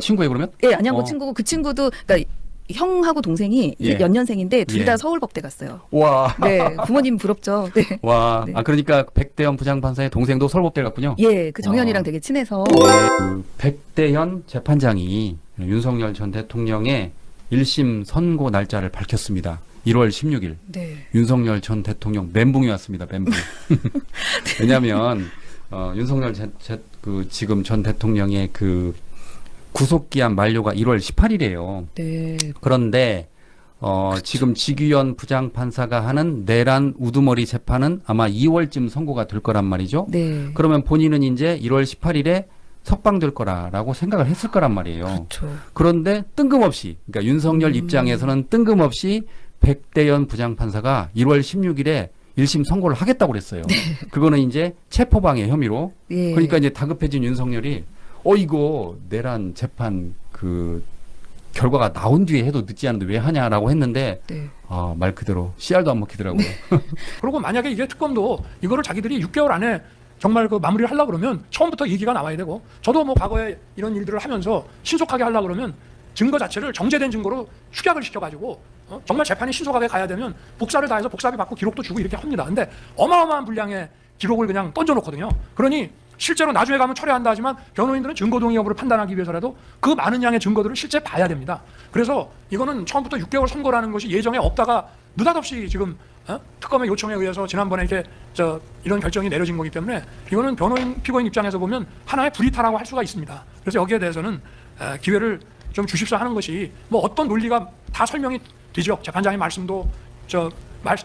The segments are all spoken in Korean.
친구예요 그러면? 예, 안양고 친구고 그 친구도 그러니까 형하고 동생이 예. 연년생인데 둘 다 예. 서울법대 갔어요. 와. 네, 부모님 부럽죠. 네. 와. 네. 그러니까 백대현 부장판사의 동생도 서울법대 갔군요. 예, 그 정현이랑 와. 되게 친해서. 그 백대현 재판장이 윤석열 전 대통령의 1심 선고 날짜를 밝혔습니다. 1월 16일. 네. 윤석열 전 대통령 멘붕이 왔습니다. 멘붕. 왜냐하면 윤석열 지금 전 대통령의 그 구속기한 만료가 1월 18일이에요. 네. 그런데 지금 지규현 부장판사가 하는 내란 우두머리 재판은 아마 2월쯤 선고가 될 거란 말이죠. 네. 그러면 본인은 이제 1월 18일에 석방될 거라고 생각을 했을 거란 말이에요. 그렇죠. 그런데 뜬금없이, 그러니까 윤석열 입장에서는 뜬금없이 백대현 부장판사가 1월 16일에 1심 선고를 하겠다고 그랬어요. 네. 그거는 이제 체포방해 혐의로. 예. 그러니까 이제 다급해진 윤석열이 이거 내란 재판 그 결과가 나온 뒤에 해도 늦지 않은데 왜 하냐라고 했는데 네. 말 그대로 씨알도 안 먹히더라고요. 그리고 만약에 이게 특검도 이거를 자기들이 6개월 안에 정말 그 마무리를 하려고 그러면 처음부터 얘기가 나와야 되고, 저도 뭐 과거에 이런 일들을 하면서 신속하게 하려고 그러면 증거 자체를 정제된 증거로 축약을 시켜가지고 정말 재판이 신속하게 가야 되면 복사를 다 해서 복사비 받고 기록도 주고 이렇게 합니다. 근데 어마어마한 분량의 기록을 그냥 던져놓거든요. 그러니 실제로 나중에 가면 철회한다 하지만 변호인들은 증거 동의 여부를 판단하기 위해서라도 그 많은 양의 증거들을 실제 봐야 됩니다. 그래서 이거는 처음부터 6개월 선고라는 것이 예정에 없다가 느닷없이 지금 특검의 요청에 의해서 지난번에 이렇게 이런 결정이 내려진 거기 때문에 이거는 변호인 피고인 입장에서 보면 하나의 불이타라고 할 수가 있습니다. 그래서 여기에 대해서는 기회를 좀 주십사 하는 것이 뭐 어떤 논리가 다 설명이 되죠. 재판장의 말씀도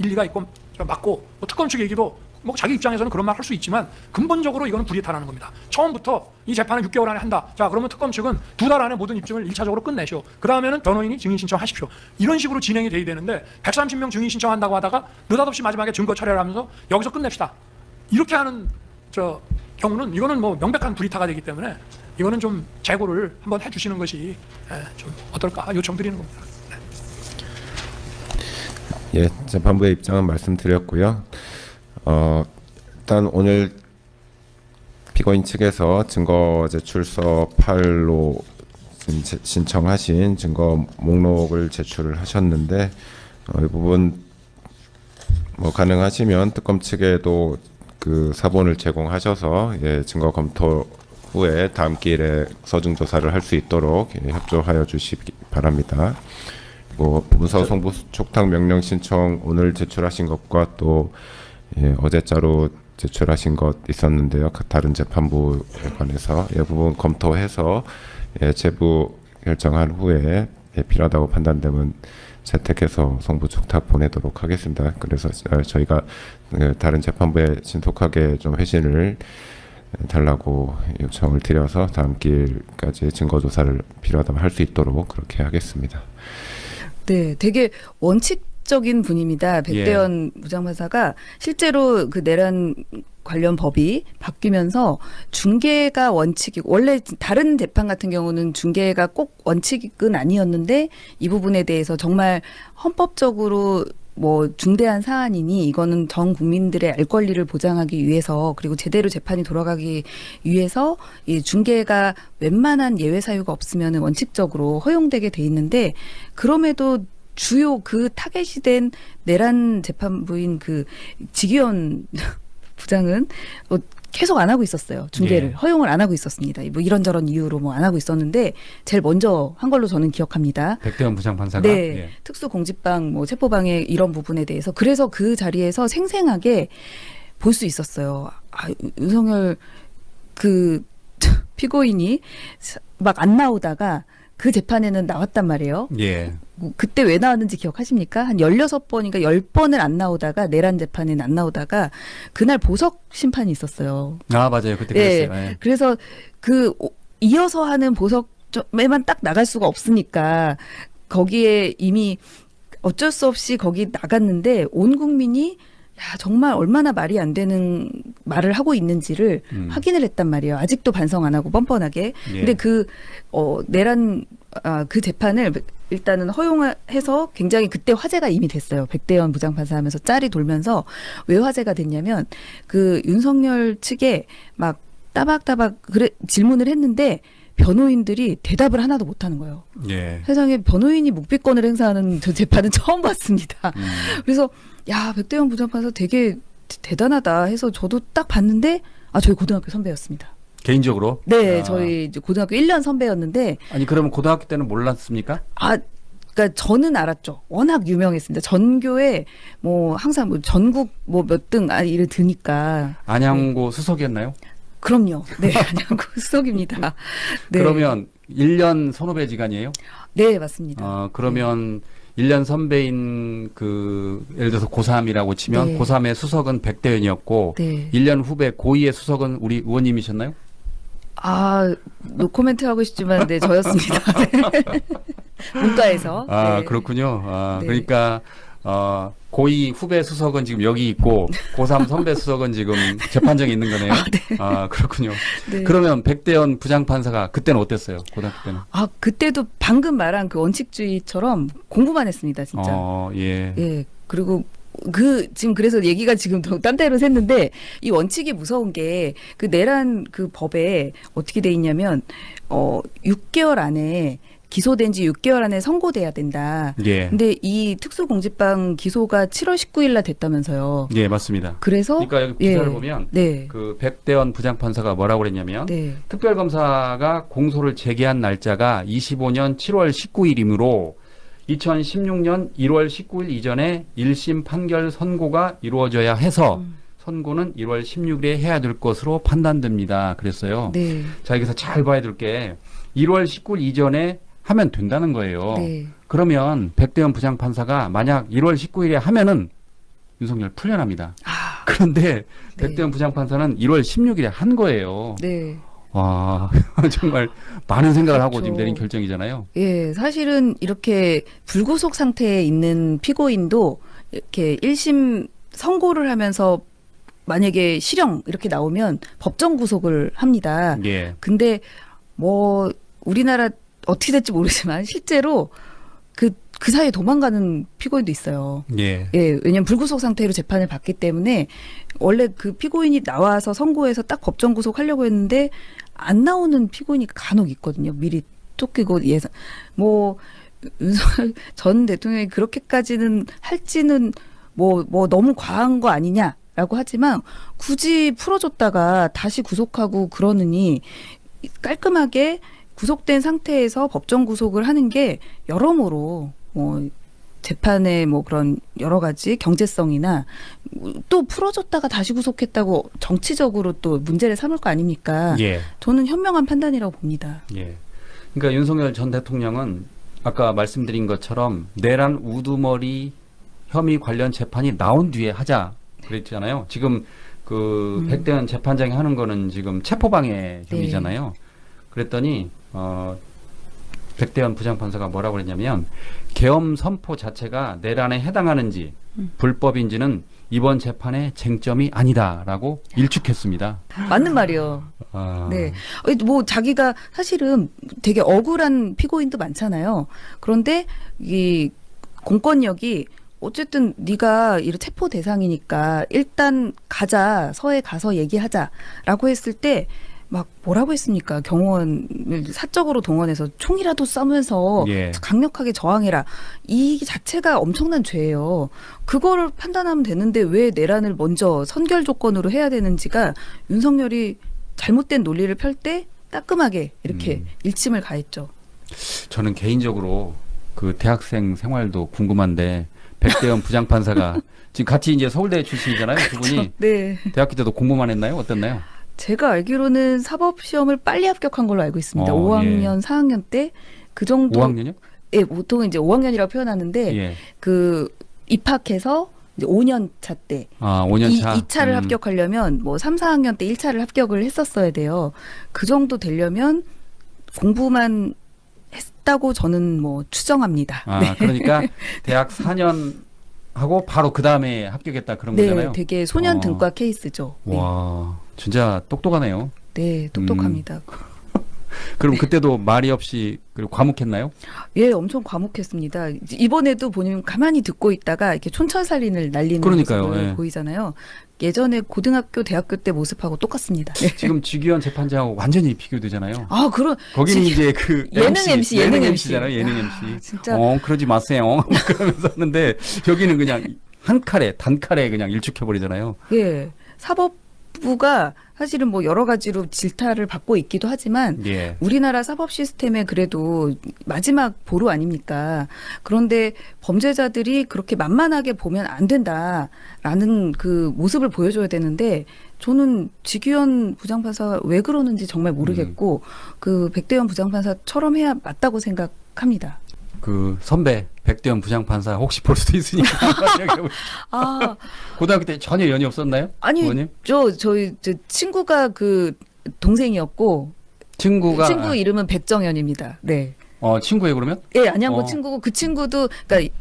일리가 있고 맞고, 뭐 특검 측 얘기도 뭐 자기 입장에서는 그런 말 할 수 있지만 근본적으로 이거는 불이타라는 겁니다. 처음부터 이 재판을 6개월 안에 한다. 자, 그러면 특검 측은 2달 안에 모든 입증을 1차적으로 끝내시오. 그 다음에는 변호인이 증인 신청하십시오. 이런 식으로 진행이 돼야 되는데 130명 증인 신청한다고 하다가 느닷없이 마지막에 증거 철회를 하면서 여기서 끝냅시다. 이렇게 하는 경우는 이거는 뭐 명백한 불이타가 되기 때문에 이거는 좀 재고를 한번 해주시는 것이 좀 어떨까 요청드리는 겁니다. 예, 재판부의 입장은 말씀드렸고요. 일단 오늘 피고인 측에서 증거 제출서 8로 신청하신 증거 목록을 제출을 하셨는데 이 부분 뭐 가능하시면 특검 측에도 그 사본을 제공하셔서 증거 검토 후에 다음 기일에 서중 조사를 할 수 있도록 협조하여 주시기 바랍니다. 문서 송부 촉탁 명령 신청 오늘 제출하신 것과 또 어제자로 제출하신 것 있었는데요. 다른 재판부에 관해서 이 부분 검토해서 제부 결정한 후에 필요하다고 판단되면 채택해서 송부 촉탁 보내도록 하겠습니다. 그래서 저희가 다른 재판부에 신속하게 좀 회신을 달라고 요청을 드려서 다음 기일까지 증거 조사를 필요하다면 할 수 있도록 그렇게 하겠습니다. 네, 되게 원칙적인 분입니다. 백대현 부장판사가 실제로 그 내란 관련 법이 바뀌면서 중개가 원칙이고, 원래 다른 재판 같은 경우는 중개가 꼭 원칙은 아니었는데 이 부분에 대해서 정말 헌법적으로 뭐 중대한 사안이니 이거는 전 국민들의 알 권리를 보장하기 위해서, 그리고 제대로 재판이 돌아가기 위해서 이 중개가 웬만한 예외 사유가 없으면 원칙적으로 허용되게 돼 있는데, 그럼에도 주요 그 타겟이 된 내란 재판부인 그 지규현 부장은 계속 안 하고 있었어요. 중개를. 허용을 안 하고 있었습니다. 뭐 이런저런 이유로 뭐 안 하고 있었는데 제일 먼저 한 걸로 저는 기억합니다. 백대현 부장판사가. 네. 특수공직방, 뭐 체포방해 이런 부분에 대해서. 그래서 그 자리에서 생생하게 볼 수 있었어요. 윤석열 그 피고인이 막 안 나오다가 그 재판에는 나왔단 말이에요. 예. 그때 왜 나왔는지 기억하십니까? 한 16번인가 10번을 안 나오다가, 내란 재판에는 안 나오다가 그날 보석 심판이 있었어요. 맞아요. 그때 그랬어요. 예. 그래서 이어서 하는 보석에만 딱 나갈 수가 없으니까 거기에 이미 어쩔 수 없이 거기 나갔는데 온 국민이 정말 얼마나 말이 안 되는 말을 하고 있는지를 확인을 했단 말이에요. 아직도 반성 안 하고 뻔뻔하게. 근데 내란 그 재판을 일단은 허용해서 굉장히 그때 화제가 이미 됐어요. 백대현 부장판사 하면서 짤이 돌면서 왜 화제가 됐냐면 그 윤석열 측에 막 따박따박 질문을 했는데 변호인들이 대답을 하나도 못하는 거예요. 예. 세상에 변호인이 묵비권을 행사하는 저 재판은 처음 봤습니다. 그래서 야 백대현 부장판사 되게 대단하다 해서 저도 딱 봤는데 저희 고등학교 선배였습니다. 개인적으로? 네, 아. 저희 이제 고등학교 1년 선배였는데 아니 그러면 고등학교 때는 몰랐습니까? 그러니까 저는 알았죠. 워낙 유명했습니다. 전교에 뭐 항상 뭐 전국 뭐 몇 등 이를 드니까. 안양고 수석이었나요? 그럼요. 네, 안양고 수석입니다. 네. 그러면 1년 선후배지간이에요? 네, 맞습니다. 그러면 1년 선배인 예를 들어서 고3이라고 치면 네. 고3의 수석은 백대현이었고 네. 1년 후배 고2의 수석은 우리 의원님이셨나요? 노코멘트 하고 싶지만 네, 저였습니다. 네. 문과에서. 네. 그렇군요. 네. 그러니까 고2 후배 수석은 지금 여기 있고 고3 선배 수석은 지금 재판정에 있는 거네요. 그렇군요. 네. 그러면 백대현 부장판사가 그때는 어땠어요? 고등학교 때는? 그때도 방금 말한 그 원칙주의처럼 공부만 했습니다, 진짜. 예. 예. 그리고 지금 그래서 얘기가 지금 딴 데로 샜는데 이 원칙이 무서운 게 그 내란 그 법에 어떻게 돼 있냐면 6개월 안에 기소된 지 6개월 안에 선고돼야 된다. 예. 근데 이 특수공직방 기소가 7월 19일 날 됐다면서요. 예, 맞습니다. 그래서 그러니까 여기 기사를 보면 네. 그 백대현 부장판사가 뭐라고 그랬냐면 네. 특별검사가 공소를 제기한 날짜가 25년 7월 19일이므로 2016년 1월 19일 이전에 1심 판결 선고가 이루어져야 해서 선고는 1월 16일에 해야 될 것으로 판단됩니다. 그랬어요. 네. 자, 여기서 잘 봐야 될 게 1월 19일 이전에 하면 된다는 거예요. 네. 그러면 백대현 부장판사가 만약 1월 19일에 하면은 윤석열 풀려납니다. 그런데 백대현 부장판사는 1월 16일에 한 거예요. 네. 와, 정말 많은 생각을 하고 그렇죠. 지금 내린 결정이잖아요. 예, 사실은 이렇게 불구속 상태에 있는 피고인도 이렇게 1심 선고를 하면서 만약에 실형 이렇게 나오면 법정 구속을 합니다. 예. 근데 뭐 우리나라 어떻게 될지 모르지만 실제로 그 사이에 도망가는 피고인도 있어요. 예. 예, 왜냐면 불구속 상태로 재판을 받기 때문에 원래 그 피고인이 나와서 선고해서 딱 법정 구속하려고 했는데 안 나오는 피고인이 간혹 있거든요. 미리 쫓기고 예상 윤석열 전 대통령이 그렇게까지는 할지는 뭐 너무 과한 거 아니냐라고 하지만 굳이 풀어줬다가 다시 구속하고 그러느니 깔끔하게 구속된 상태에서 법정 구속을 하는 게 여러모로 재판의 그런 여러 가지 경제성이나 또 풀어줬다가 다시 구속했다고 정치적으로 또 문제를 삼을 거 아닙니까? 예. 저는 현명한 판단이라고 봅니다. 예. 그러니까 윤석열 전 대통령은 아까 말씀드린 것처럼 내란 우두머리 혐의 관련 재판이 나온 뒤에 하자 그랬잖아요. 지금 백대현 재판장이 하는 거는 지금 체포방해 혐의잖아요. 그랬더니 백대현 부장판사가 뭐라고 그랬냐면 계엄 선포 자체가 내란에 해당하는지 불법인지는 이번 재판의 쟁점이 아니다라고 일축했습니다. 맞는 말이요. 네. 자기가 사실은 되게 억울한 피고인도 많잖아요. 그런데 이 공권력이 어쨌든 네가 이런 체포 대상이니까 일단 가자, 서해 가서 얘기하자라고 했을 때 막 뭐라고 했습니까? 경호원을 사적으로 동원해서 총이라도 쏘면서 예. 강력하게 저항해라. 이 자체가 엄청난 죄예요. 그거를 판단하면 되는데 왜 내란을 먼저 선결 조건으로 해야 되는지가 윤석열이 잘못된 논리를 펼 때 따끔하게 이렇게 일침을 가했죠. 저는 개인적으로 그 대학생 생활도 궁금한데 백대현 부장판사가 지금 같이 이제 서울대 출신이잖아요. 두 분이. 네. 대학교 때도 공부만 했나요? 어땠나요? 제가 알기로는 사법시험을 빨리 합격한 걸로 알고 있습니다. 5학년, 예. 4학년 때 그 정도. 5학년이요? 예, 보통 이제 5학년이라고 표현하는데 예. 입학해서 이제 5년 차 때 5년 차. 2차를 합격하려면 3, 4학년 때 1차를 합격을 했었어야 돼요. 그 정도 되려면 공부만 했다고 저는 추정합니다. 네. 그러니까 대학 4년 하고 바로 그 다음에 합격했다 그런 네, 거잖아요. 되게 소년 등과 케이스죠. 네. 와, 진짜 똑똑하네요. 네, 똑똑합니다. 그럼 그때도 말이 없이 그리고 과묵했나요? 예, 엄청 과묵했습니다. 이번에도 보면 가만히 듣고 있다가 이렇게 촌철살인을 날리는 그러니까요, 모습을 예. 보이잖아요. 예전에 고등학교, 대학교 때 모습하고 똑같습니다. 네. 지금 지기현 재판장하고 완전히 비교되잖아요. 아, 그런 거기는 이제 그 예능 MC, 예능 MC잖아요. MC. 예능 야, MC. 진짜. 그러지 마세요. 그러면서 하는데 여기는 그냥 한 칼에 단칼에 그냥 일축해 버리잖아요. 예. 사법부가 사실은 뭐 여러 가지로 질타를 받고 있기도 하지만 예. 우리나라 사법 시스템의 그래도 마지막 보루 아닙니까? 그런데 범죄자들이 그렇게 만만하게 보면 안 된다라는 그 모습을 보여줘야 되는데 저는 지규현 부장판사 왜 그러는지 정말 모르겠고 그 백대현 부장판사처럼 해야 맞다고 생각합니다. 그 선배 백대현 부장판사 혹시 볼 수도 있으니까 아, 고등학교 때 전혀 연이 없었나요? 아니 의원님? 저희 친구가 그 동생이었고 친구가 친구 이름은 백정현입니다. 네. 친구예요 그러면? 예, 안양고 어. 친구고 그 친구도 그러니까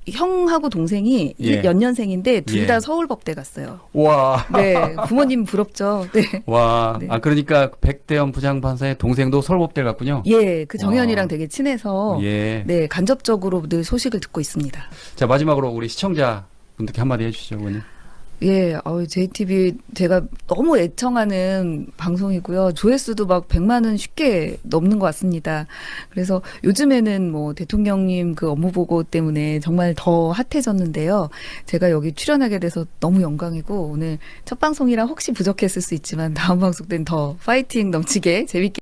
형하고 동생이 예. 연년생인데 둘 다 예. 서울법대 갔어요. 와. 네, 부모님 부럽죠. 네. 와. 네. 그러니까 백대현 부장판사의 동생도 서울법대 갔군요. 예, 그 와. 정현이랑 되게 친해서 예. 네, 간접적으로 늘 소식을 듣고 있습니다. 자, 마지막으로 우리 시청자 분들께 한마디 해주시죠, 의원님. 예, JTB 제가 너무 애청하는 방송이고요. 조회수도 막 100만은 쉽게 넘는 것 같습니다. 그래서 요즘에는 뭐 대통령님 그 업무 보고 때문에 정말 더 핫해졌는데요. 제가 여기 출연하게 돼서 너무 영광이고 오늘 첫 방송이라 혹시 부족했을 수 있지만 다음 방송 때는 더 파이팅 넘치게 재밌게